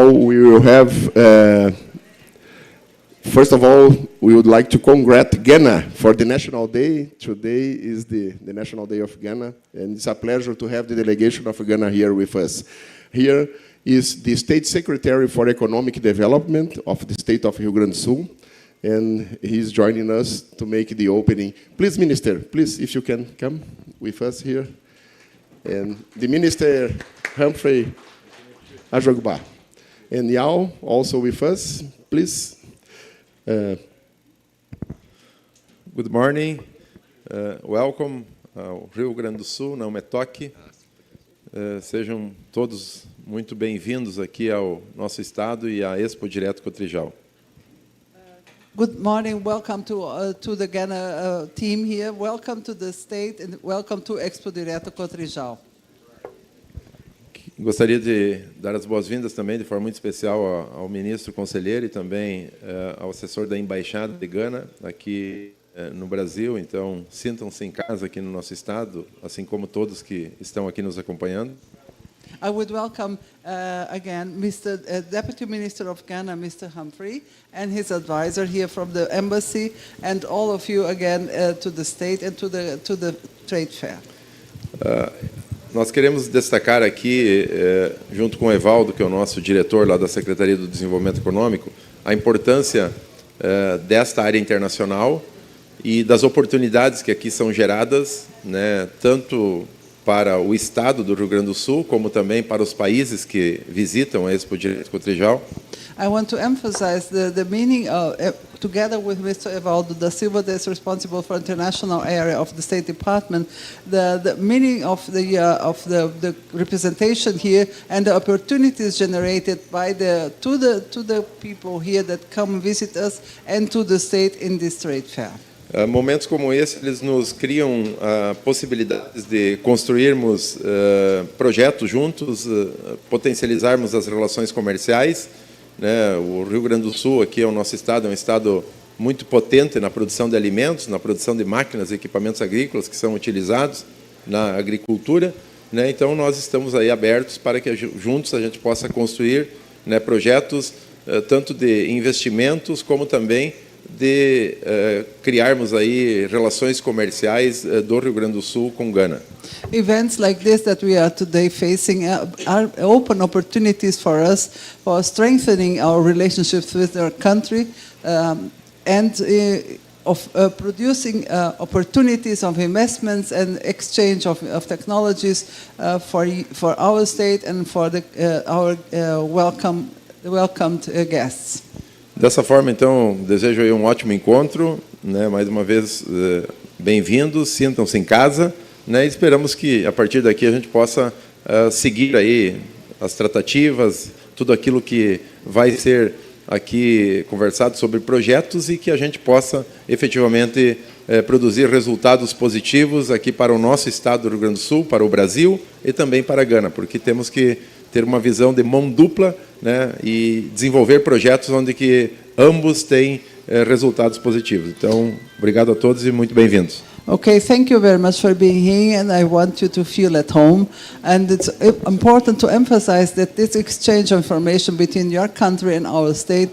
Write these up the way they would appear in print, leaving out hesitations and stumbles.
now we will have, first of all, we would like to congratulate Ghana for the National Day. Today is the National Day of Ghana, and it's a pleasure to have the delegation of Ghana here with us. Here is the State Secretary for Economic Development of the state of Rio Grande do Sul, and he's joining us to make the opening. Please, Minister, please, if you can come with us here. And the Minister, Humphrey Ajogba. And Yao, also with us, please. Good morning. Welcome ao Rio Grande do Sul, não me toque. Sejam todos muito bem-vindos aqui ao nosso estado e à Expodireto Cotrijal. Good morning. Welcome to the Ghana team here. Welcome to the state and welcome to Expodireto Cotrijal. Gostaria de dar as boas-vindas também, de forma muito especial, ao ministro conselheiro e também ao assessor da Embaixada de Ghana aqui no Brasil. Então, sintam-se em casa aqui no nosso estado, assim como todos que estão aqui nos acompanhando. I would welcome again Mr. Deputy Minister of Ghana, Mr. Humphrey, and his advisor here from the embassy, and all of you again to the state and to the trade fair. Nós queremos destacar aqui, junto com o Evaldo, que é o nosso diretor lá da Secretaria do Desenvolvimento Econômico, a importância desta área internacional e das oportunidades que aqui são geradas, né, tanto para o estado do Rio Grande do Sul, como também para os países que visitam a Expodireto Cotrijal. I want to emphasize the meaning of, together with Mr. Evaldo da Silva, that's responsible for international area of the State Department, the meaning of the representation here and the opportunities generated by to the people here that come visit us and to the state in this trade fair. Momentos como esse, eles nos criam possibilidades de construirmos projetos juntos, potencializarmos as relações comerciais, né? O Rio Grande do Sul, aqui é o nosso estado, é um estado muito potente na produção de alimentos, na produção de máquinas e equipamentos agrícolas que são utilizados na agricultura, né? Então, nós estamos aí abertos para que juntos a gente possa construir, né, projetos tanto de investimentos como também de criarmos aí relações comerciais do Rio Grande do Sul com Ghana. Events like this that we are today facing are open opportunities for us for strengthening our relationships with our country and of producing opportunities of investments and exchange of technologies for our state and for our welcomed guests. Dessa forma, então, desejo aí um ótimo encontro, né? Mais uma vez, bem-vindos, sintam-se em casa, né? E esperamos que, a partir daqui, a gente possa seguir aí as tratativas, tudo aquilo que vai ser aqui conversado sobre projetos e que a gente possa, efetivamente, produzir resultados positivos aqui para o nosso estado do Rio Grande do Sul, para o Brasil e também para a Ghana, porque temos que ter uma visão de mão dupla, né, e desenvolver projetos onde que ambos têm resultados positivos. Então, obrigado a todos e muito bem-vindos. Okay, thank you very much for being here, and I want you to feel at home. And it's important to emphasize that this exchange of information between your country and our state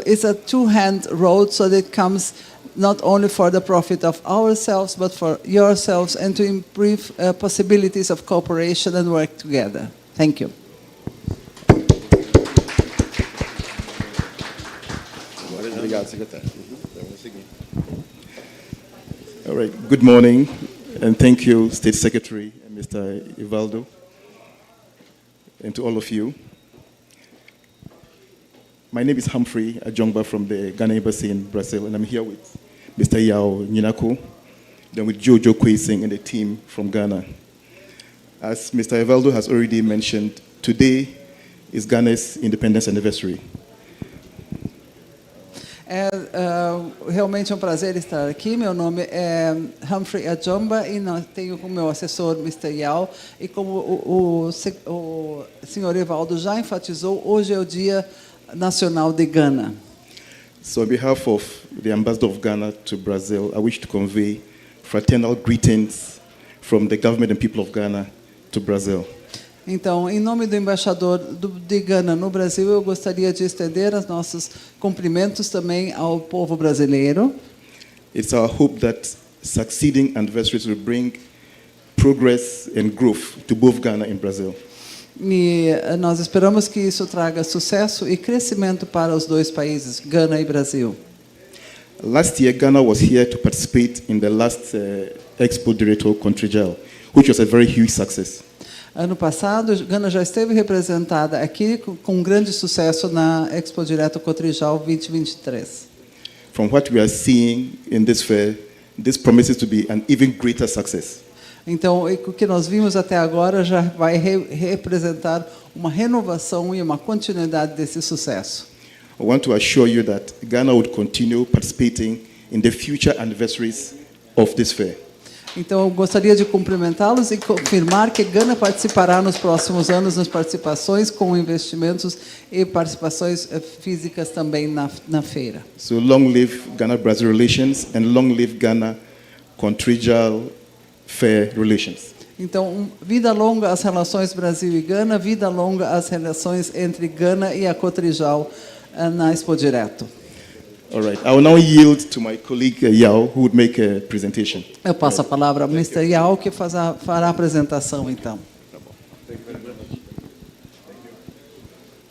is a two-hand road, so that it comes not only for the profit of ourselves, but for yourselves, and to improve possibilities of cooperation and work together. Thank you. Obrigado, secretário. All right. Good morning, and thank you, State Secretary and Mr. Evaldo, and to all of you. My name is Humphrey Ajongba from the Ghana Embassy in Brazil, and I'm here with Mr. Yao Nyinako, then with Jojo Kwesing and the team from Ghana. As Mr. Evaldo has already mentioned, today is Ghana's independence anniversary. Realmente é um prazer estar aqui. Meu nome é Humphrey Ajomba e tenho como meu assessor Mr. Yao. E como o senhor Evaldo já enfatizou, hoje é o Dia Nacional de Ghana. So on behalf of the Ambassador of Ghana to Brazil, I wish to convey fraternal greetings from the government and people of Ghana to Brazil. Então, em nome do embaixador de Gana no Brasil, eu gostaria de estender os nossos cumprimentos também ao povo brasileiro. It's our hope that succeeding anniversaries will bring progress and growth to both Ghana and Brazil. E nós esperamos que isso traga sucesso e crescimento para os dois países, Gana e Brasil. Last year, Ghana was here to participate in the last Expodireto Cotrijal, which was a very huge success. Ano passado, Gana já esteve representada aqui com grande sucesso na Expodireto Cotrijal 2023. From what we are seeing in this fair, this promises to be an even greater success. Então, o que nós vimos até agora já vai representar uma renovação e uma continuidade desse sucesso. I want to assure you that Ghana would continue participating in the future anniversaries of this fair. Então, eu gostaria de cumprimentá-los e confirmar que Gana participará nos próximos anos nas participações com investimentos e participações físicas também na feira. So long live Ghana-Brazil relations and long live Ghana Cotrijal Fair relations. Então, vida longa às relações Brasil e Gana, vida longa às relações entre Gana e a Cotrijal na Expodireto. All right. I will now yield to my colleague Yao, who would make a presentation. Eu passo a palavra ao Mr. Yao, que fará a apresentação, então. Tá bom.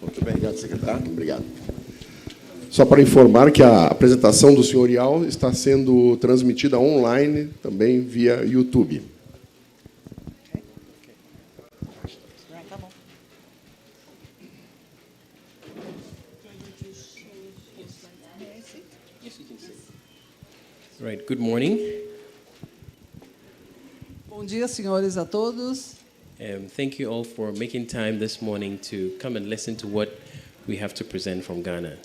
Muito bem, obrigado, secretário. Obrigado. Só para informar que a apresentação do senhor Yao está sendo transmitida online, também via YouTube. Right, good morning. Bom dia, senhores, a todos. Thank you all for making time this morning to come and listen to what we have to present from Ghana.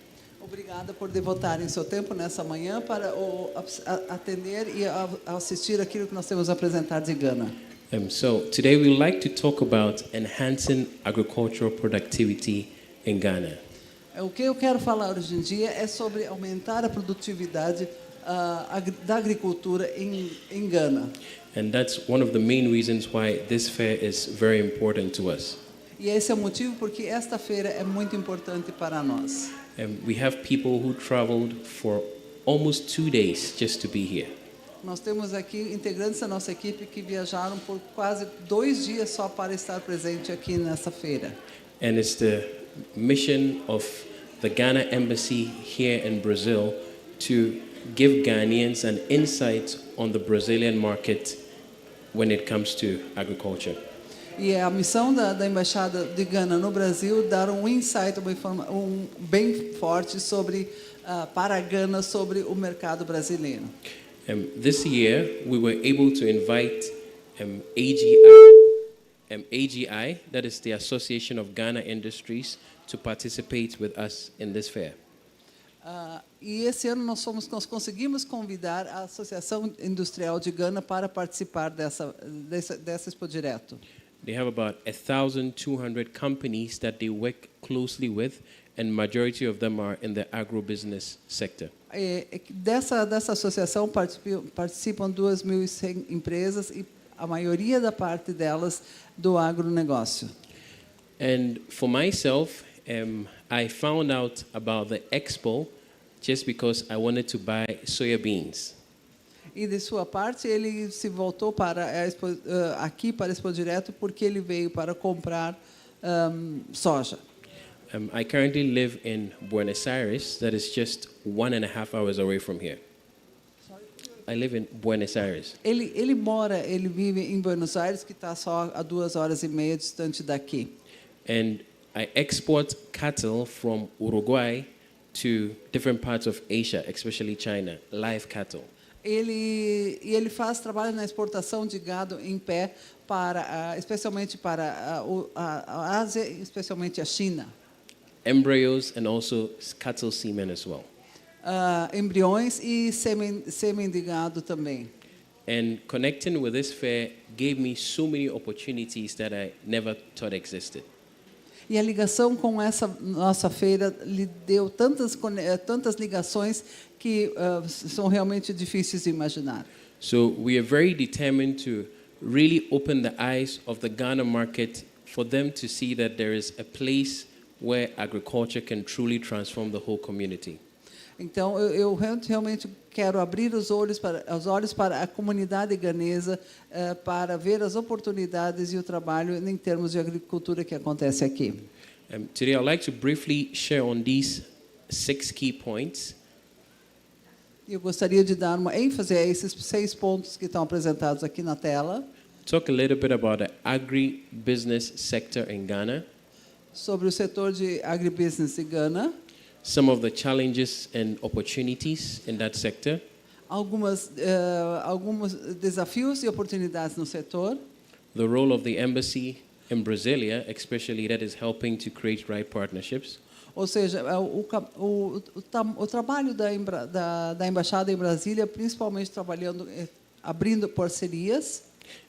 Obrigada por devotarem seu tempo nessa manhã para atender e assistir aquilo que nós temos a apresentar de Gana. So today we would like to talk about enhancing agricultural productivity in Ghana. O que eu quero falar hoje em dia é sobre aumentar a produtividade da agricultura em Gana. And that's one of the main reasons why this fair is very important to us. E esse é o motivo porque esta feira é muito importante para nós. We have people who traveled for almost 2 days just to be here. Nós temos aqui integrantes da nossa equipe que viajaram por quase 2 dias só para estar presente aqui nessa feira. And it's the mission of the Ghana Embassy here in Brazil to give Ghanaians an insight on the Brazilian market when it comes to agriculture. E é a missão da Embaixada de Gana no Brasil dar um insight, bem forte sobre para Gana sobre o mercado brasileiro. This year we were able to invite AGI, that is the Association of Ghana Industries, to participate with us in this fair. E esse ano nós conseguimos convidar a Associação Industrial de Gana para participar dessa Expodireto. They have about 1,200 companies that they work closely with, and majority of them are in the agribusiness sector. Dessa associação participam 2.100 empresas e a maioria da parte delas do agronegócio. And for myself, I found out about the expo just because I wanted to buy soya beans. E de sua parte ele se voltou para aqui para Expodireto porque ele veio para comprar soja. I currently live in Buenos Aires, that is just 1.5 hours away from here. I live in Buenos Aires. Ele vive em Buenos Aires, que está só a 2h30 distante daqui. And I export cattle from Uruguay to different parts of Asia, especially China, live cattle. Ele faz trabalho na exportação de gado em pé especialmente para a Ásia, especialmente a China. Embryos and also cattle semen as well. Embriões e sêmen de gado também. And connecting with this fair gave me so many opportunities that I never thought existed. E a ligação com essa nossa feira lhe deu tantas ligações que são realmente difíceis de imaginar. So we are very determined to really open the eyes of the Ghana market for them to see that there is a place where agriculture can truly transform the whole community. Então, eu realmente quero abrir os olhos para a comunidade ganesa, para ver as oportunidades e o trabalho em termos de agricultura que acontece aqui. Today, I'd like to briefly share on these 6 key points. Eu gostaria de dar uma ênfase a esses 6 pontos que estão apresentados aqui na tela. Talk a little bit about the agribusiness sector in Ghana, Sobre o setor de agribusiness de Gana, some of the challenges and opportunities in that sector, alguns desafios e oportunidades no setor, the role of the embassy in Brasilia, especially that is helping to create right partnerships, ou seja, o trabalho da embaixada em Brasília, principalmente trabalhando, abrindo parcerias,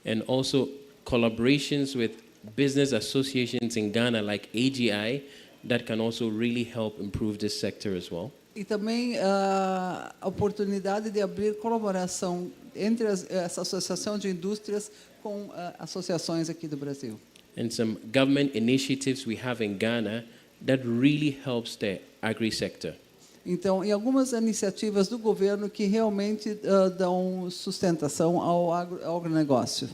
and also collaborations with business associations in Ghana like AGI that can also really help improve this sector as well. e também a oportunidade de abrir colaboração entre essa associação de indústrias com associações aqui do Brasil. And some government initiatives we have in Ghana that really helps the agri sector. Então, e algumas iniciativas do governo que realmente dão sustentação ao agronegócio.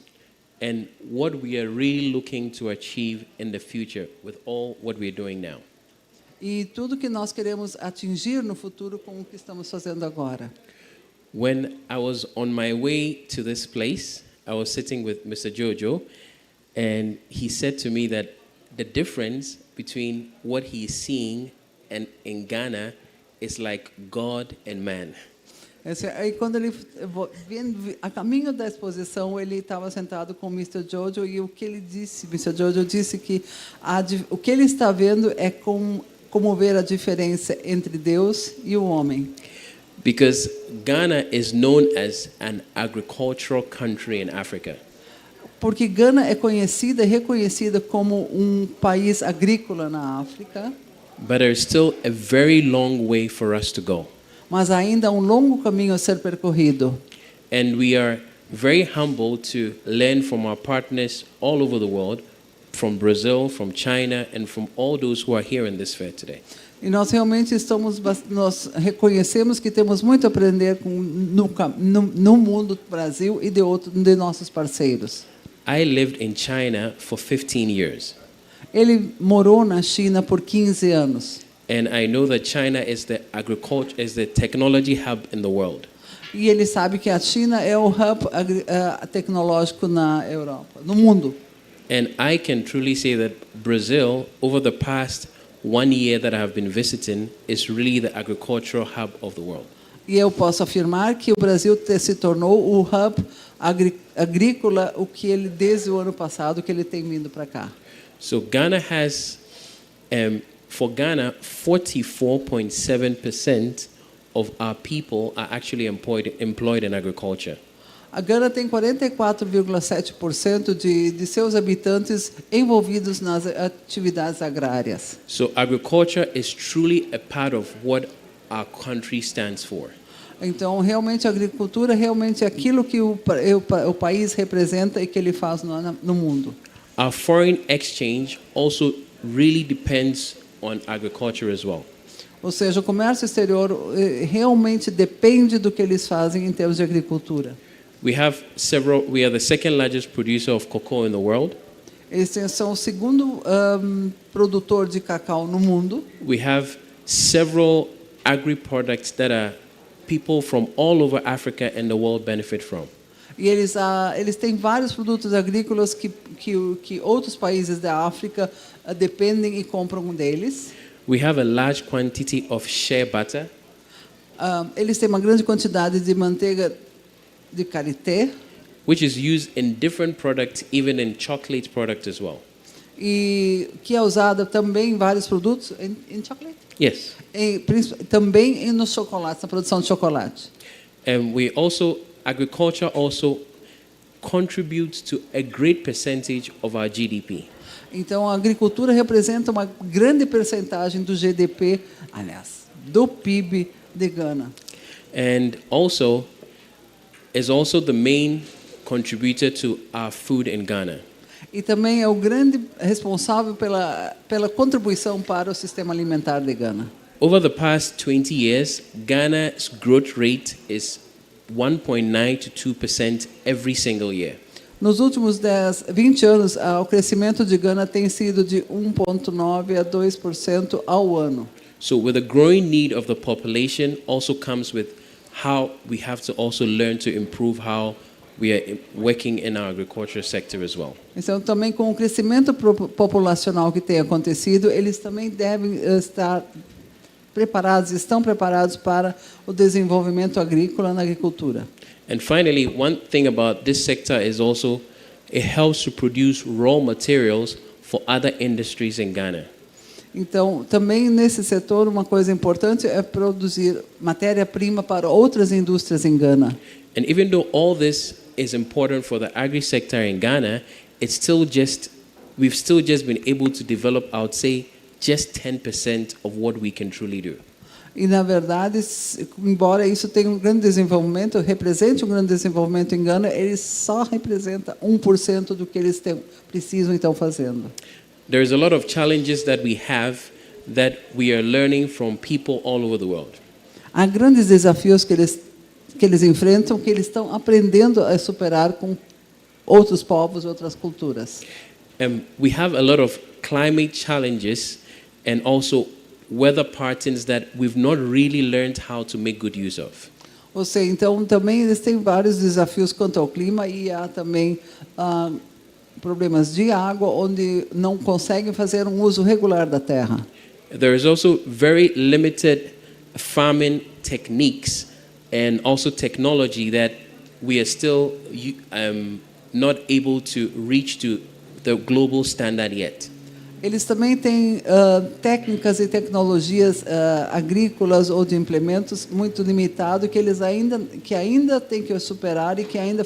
And what we are really looking to achieve in the future with all what we are doing now. E tudo que nós queremos atingir no futuro com o que estamos fazendo agora. When I was on my way to this place, I was sitting with Mr. Jojo, and he said to me that the difference between what he is seeing and in Ghana is like God and man. Aí, quando ele a caminho da exposição, ele estava sentado com o Mr. Jojo e o que ele disse, Mr. Jojo disse que o que ele está vendo é como ver a diferença entre Deus e o homem. Because Ghana is known as an agricultural country in Africa. Porque Gana é conhecida e reconhecida como país agrícola na África. But there is still a very long way for us to go. Mas ainda há longo caminho a ser percorrido. And we are very humble to learn from our partners all over the world, from Brazil, from China, and from all those who are here in this fair today. E nós realmente nós reconhecemos que temos muito a aprender no mundo do Brasil e de nossos parceiros. I lived in China for 15 years. Ele morou na China por 15 anos. And I know that China is the technology hub in the world. E ele sabe que a China é o hub tecnológico na Europa, no mundo. And I can truly say that Brazil, over the past 1 year that I have been visiting, is really the agricultural hub of the world. E eu posso afirmar que o Brasil se tornou o hub agrícola, o que ele desde o ano passado que ele tem vindo para cá. So Ghana has, for Ghana, 44.7% of our people are actually employed in agriculture. A Gana tem 44,7% de seus habitantes envolvidos nas atividades agrárias. So agriculture is truly a part of what our country stands for. Então, realmente, a agricultura realmente é aquilo que o país representa e que ele faz no mundo. Our foreign exchange also really depends on agriculture as well. Ou seja, o comércio exterior realmente depende do que eles fazem em termos de agricultura. We are the second largest producer of cocoa in the world. Eles são o segundo produtor de cacau no mundo. We have several agri-products that people from all over Africa and the world benefit from. E eles têm vários produtos agrícolas que outros países da África dependem e compram deles. We have a large quantity of shea butter. Eles têm uma grande quantidade de manteiga de karité, which is used in different products, even in chocolate products as well. E que é usada também em vários produtos em chocolate. Yes. Também nos chocolates, na produção de chocolate. And agriculture also contributes to a great percentage of our GDP. Então, a agricultura representa uma grande percentagem do GDP, aliás, do PIB de Gana. And is also the main contributor to our food in Ghana. E também é o grande responsável pela contribuição para o sistema alimentar de Gana. Over the past 20 years, Ghana's growth rate is 1.9 to 2% every single year. Nos últimos 20 anos, o crescimento de Gana tem sido de 1,9% a 2% ao ano. So with the growing need of the population also comes with how we have to also learn to improve how we are working in our agriculture sector as well. Então, também com o crescimento populacional que tem acontecido, eles também devem estão preparados para o desenvolvimento agrícola na agricultura. And finally, one thing about this sector is also it helps to produce raw materials for other industries in Ghana. Então, também nesse setor, uma coisa importante é produzir matéria-prima para outras indústrias em Gana. And even though all this is important for the agri sector in Ghana, we've still just been able to develop, I would say, just 10% of what we can truly do. E, na verdade, embora isso tenha um grande desenvolvimento, represente um grande desenvolvimento em Gana, ele só representa 1% do que eles precisam e estão fazendo. There's a lot of challenges that we have that we are learning from people all over the world. Há grandes desafios que eles enfrentam, que eles estão aprendendo a superar com outros povos, outras culturas. We have a lot of climate challenges and also weather patterns that we've not really learned how to make good use of. Ou seja, então também eles têm vários desafios quanto ao clima e há também problemas de água onde não conseguem fazer um uso regular da terra. There is also very limited farming techniques and also technology that we are still not able to reach to the global standard yet. Eles também têm técnicas e tecnologias agrícolas ou de implementos muito limitado que eles ainda têm que superar e que ainda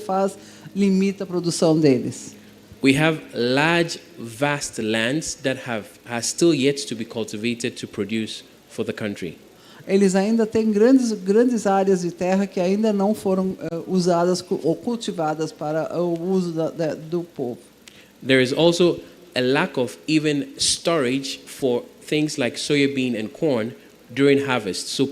limita a produção deles. We have large, vast lands that has still yet to be cultivated to produce for the country. Eles ainda têm grandes áreas de terra que ainda não foram usadas ou cultivadas para o uso do povo. There is also a lack of even storage for things like soybean and corn during harvest. So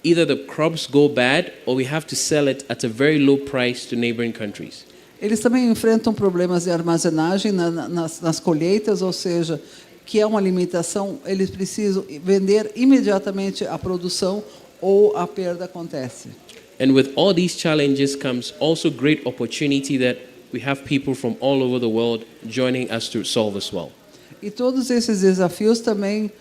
either the crops go bad or we have to sell it at a very low price to neighboring countries. Eles também enfrentam problemas de armazenagem nas colheitas, ou seja, que é uma limitação, eles precisam vender imediatamente a produção ou a perda acontece. And with all these challenges comes also great opportunity that we have people from all over the world joining us to solve as well. E todos esses desafios também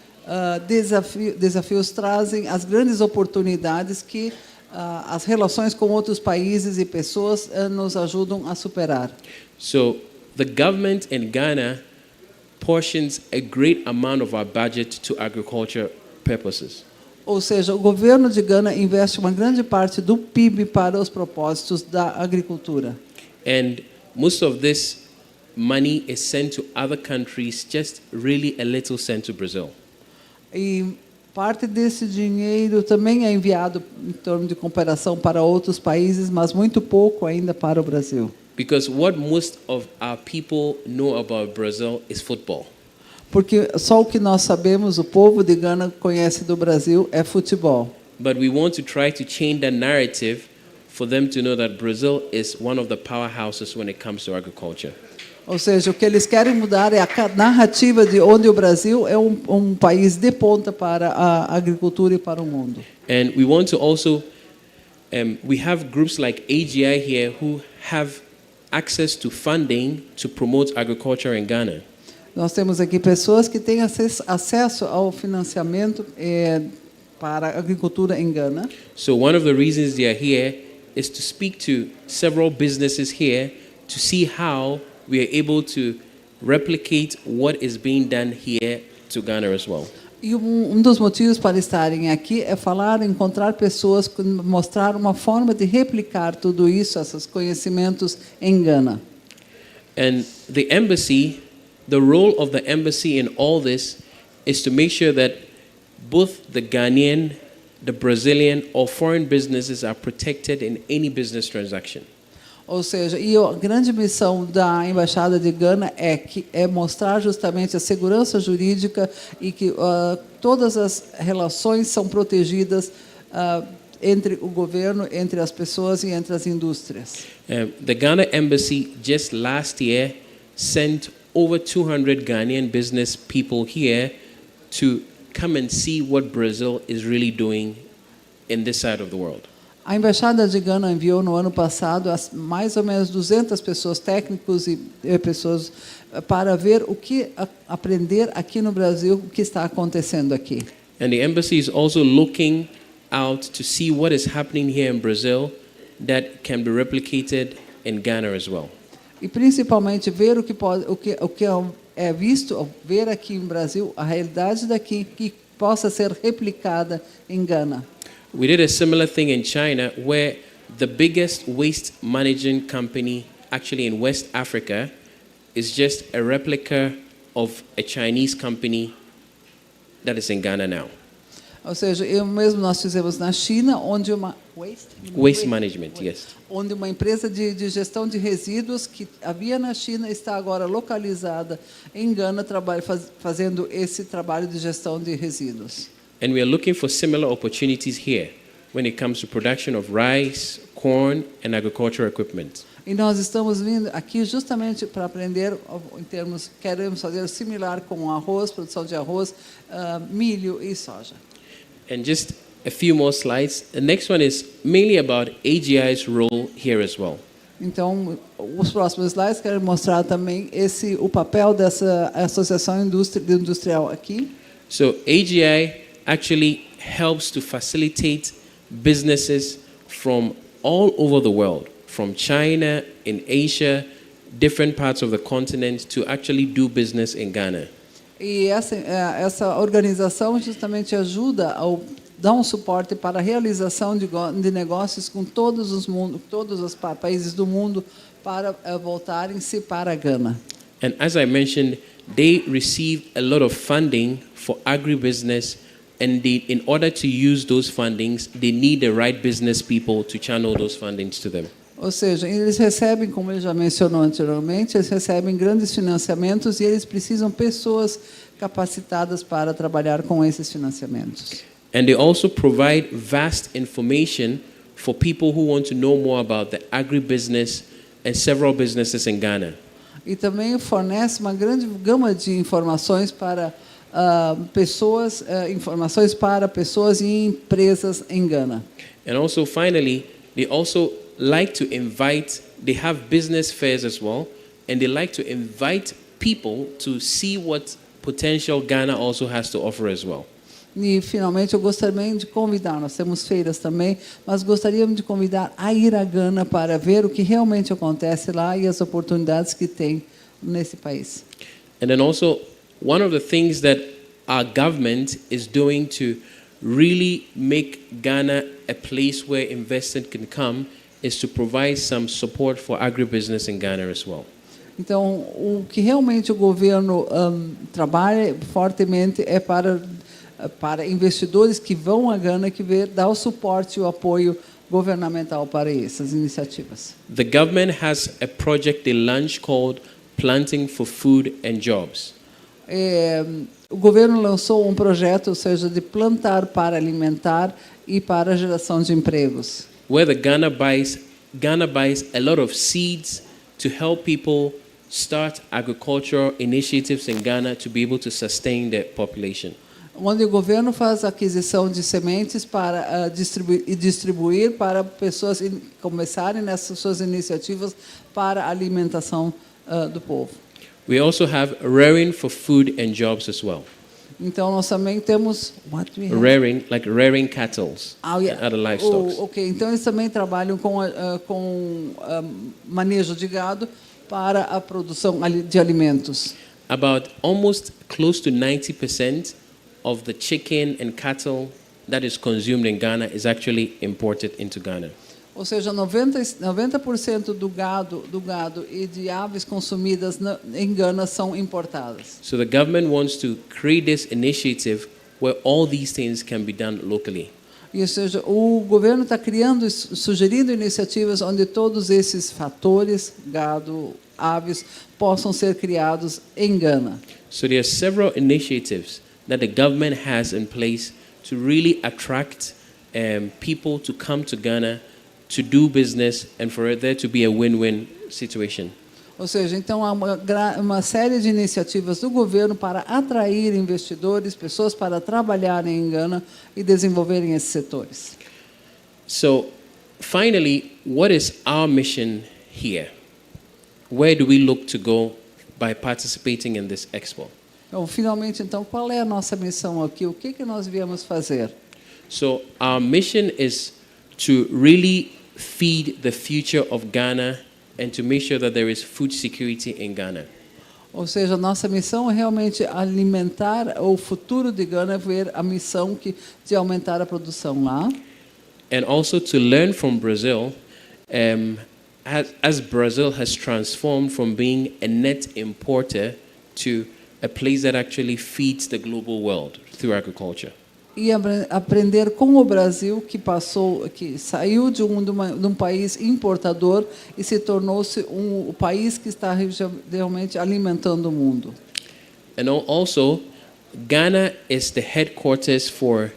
desafios trazem as grandes oportunidades que as relações com outros países e pessoas nos ajudam a superar. So the government in Ghana portions a great amount of our budget to agriculture purposes. Ou seja, o governo de Gana investe uma grande parte do PIB para os propósitos da agricultura. And most of this money is sent to other countries, just really a little sent to Brazil. E parte desse dinheiro também é enviado em torno de comparação para outros países, mas muito pouco ainda para o Brasil. Because what most of our people know about Brazil is football. Porque só o que nós sabemos, o povo de Gana conhece do Brasil é futebol. But we want to try to change that narrative for them to know that Brazil is one of the powerhouses when it comes to agriculture. Ou seja, o que eles querem mudar é a narrativa de onde o Brasil é um país de ponta para a agricultura e para o mundo. And we want to also, we have groups like AGI here who have access to funding to promote agriculture in Ghana. Nós temos aqui pessoas que têm acesso ao financiamento para a agricultura em Gana. So one of the reasons they are here is to speak to several businesses here to see how we are able to replicate what is being done here to Ghana as well. E dos motivos para estarem aqui é encontrar pessoas, mostrar uma forma de replicar tudo isso, esses conhecimentos em Gana. And the role of the embassy in all this is to make sure that both the Ghanaian, the Brazilian or foreign businesses are protected in any business transaction. Ou seja, e a grande missão da Embaixada de Gana é mostrar justamente a segurança jurídica e que todas as relações são protegidas entre o governo, entre as pessoas e entre as indústrias. The Ghana Embassy just last year sent over 200 Ghanaian business people here to come and see what Brazil is really doing in this side of the world. A Embaixada de Gana enviou no ano passado mais ou menos 200 pessoas, técnicos e pessoas, para ver aprender aqui no Brasil o que está acontecendo aqui. And the embassy is also looking out to see what is happening here in Brazil that can be replicated in Ghana as well. E principalmente ver o que é visto, ver aqui no Brasil, a realidade daqui que possa ser replicada em Gana. We did a similar thing in China where the biggest waste management company actually in West Africa is just a replica of a Chinese company that is in Ghana now. Ou seja, nós fizemos na China, onde uma Waste management, yes. Onde uma empresa de gestão de resíduos que havia na China está agora localizada em Gana, fazendo esse trabalho de gestão de resíduos. And we are looking for similar opportunities here when it comes to production of rice, corn, and agricultural equipment. E nós estamos vindo aqui justamente para aprender queremos fazer similar com arroz, produção de arroz, milho e soja. And just a few more slides. The next one is mainly about AGI's role here as well. Então, os próximos slides querem mostrar também o papel dessa associação industrial aqui. So AGI actually helps to facilitate businesses from all over the world, from China, in Asia, different parts of the continent, to actually do business in Ghana. E essa organização justamente ajuda a dar um suporte para a realização de negócios com todos os países do mundo para voltarem-se para Gana. And as I mentioned, they receive a lot of funding for agribusiness. And in order to use those fundings, they need the right business people to channel those fundings to them. Ou seja, eles recebem, como ele já mencionou anteriormente, eles recebem grandes financiamentos e eles precisam pessoas capacitadas para trabalhar com esses financiamentos. And they also provide vast information for people who want to know more about the agribusiness and several businesses in Ghana. E também fornece uma grande gama de informações para pessoas e empresas em Ghana. And also finally, they also like to invite, they have business fairs as well, and they like to invite people to see what potential Ghana also has to offer as well. E finalmente eu gostaria de convidar, nós temos feiras também, mas gostaríamos de convidar a ir a Ghana para ver o que realmente acontece lá e as oportunidades que tem nesse país. And then also one of the things that our government is doing to really make Ghana a place where investment can come is to provide some support for agribusiness in Ghana as well. Então, o que realmente o governo trabalha fortemente é para investidores que vão a Ghana, dar o suporte e o apoio governamental para essas iniciativas. The government has a project they launched called Planting for Food and Jobs. O governo lançou um projeto, ou seja, de plantar para alimentar e para a geração de empregos. Where the Ghana buys a lot of seeds to help people start agricultural initiatives in Ghana to be able to sustain the population. Onde o governo faz aquisição de sementes para distribuir para pessoas começarem nessas suas iniciativas para a alimentação do povo. We also have rearing for food and jobs as well. Então nós também temos rearing cattle and other livestock. Ok, então eles também trabalham com manejo de gado para a produção de alimentos. About almost close to 90% of the chicken and cattle that is consumed in Ghana is actually imported into Ghana. Ou seja, 90% do gado e de aves consumidas em Ghana são importadas. So the government wants to create this initiative where all these things can be done locally. E, ou seja, o governo está criando, sugerindo iniciativas onde todos esses fatores, gado, aves, possam ser criados em Gana. So there are several initiatives that the government has in place to really attract people to come to Ghana to do business and for there to be a win-win situation. Ou seja, então há uma série de iniciativas do governo para atrair investidores, pessoas para trabalharem em Gana e desenvolverem esses setores. So, finally, what is our mission here? Where do we look to go by participating in this expo? Então, finalmente, então, qual é a nossa missão aqui? O que nós viemos fazer? So, our mission is to really feed the future of Ghana and to make sure that there is food security in Ghana. Ou seja, nossa missão é realmente alimentar o futuro de Gana, ver a missão de aumentar a produção lá. And also to learn from Brazil, as Brazil has transformed from being a net importer to a place that actually feeds the global world through agriculture. E aprender com o Brasil, que saiu de um país importador e se tornou-se o país que está realmente alimentando o mundo. And also, Ghana is the headquarters for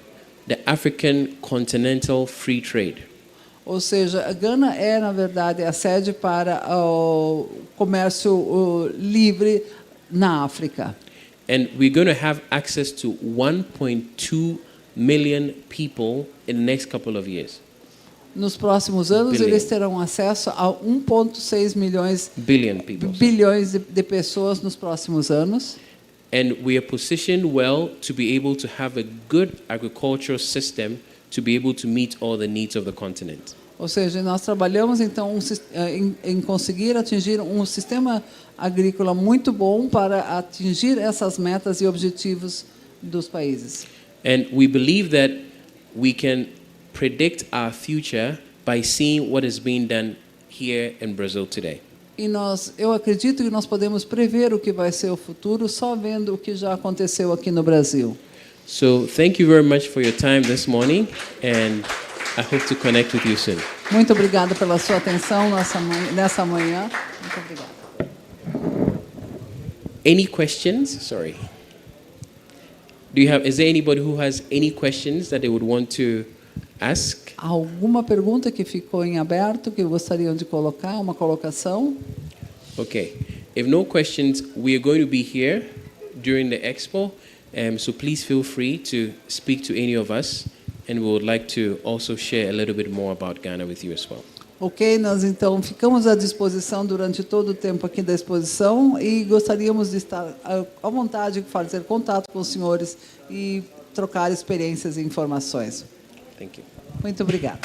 the African Continental Free Trade. Ou seja, a Gana é, na verdade, a sede para o comércio livre na África. And we're going to have access to 1.2 million people in the next couple of years. Nos próximos anos, eles terão acesso a 1,6 bilhões de pessoas nos próximos anos. And we are positioned well to be able to have a good agricultural system to be able to meet all the needs of the continent. Ou seja, nós trabalhamos então em conseguir atingir um sistema agrícola muito bom para atingir essas metas e objetivos dos países. And we believe that we can predict our future by seeing what is being done here in Brazil today. E eu acredito que nós podemos prever o que vai ser o futuro só vendo o que já aconteceu aqui no Brasil. So, thank you very much for your time this morning, and I hope to connect with you soon. Muito obrigada pela sua atenção nessa manhã. Muito obrigada. Any questions? Sorry. Is there anybody who has any questions that they would want to ask? Alguma pergunta que ficou em aberto que gostariam de colocar, uma colocação? Okay. If no questions, we are going to be here during the expo, so please feel free to speak to any of us, and we would like to also share a little bit more about Ghana with you as well. Ok, nós então ficamos à disposição durante todo o tempo aqui da exposição e gostaríamos de estar à vontade de fazer contato com os senhores e trocar experiências e informações. Thank you. Muito obrigada.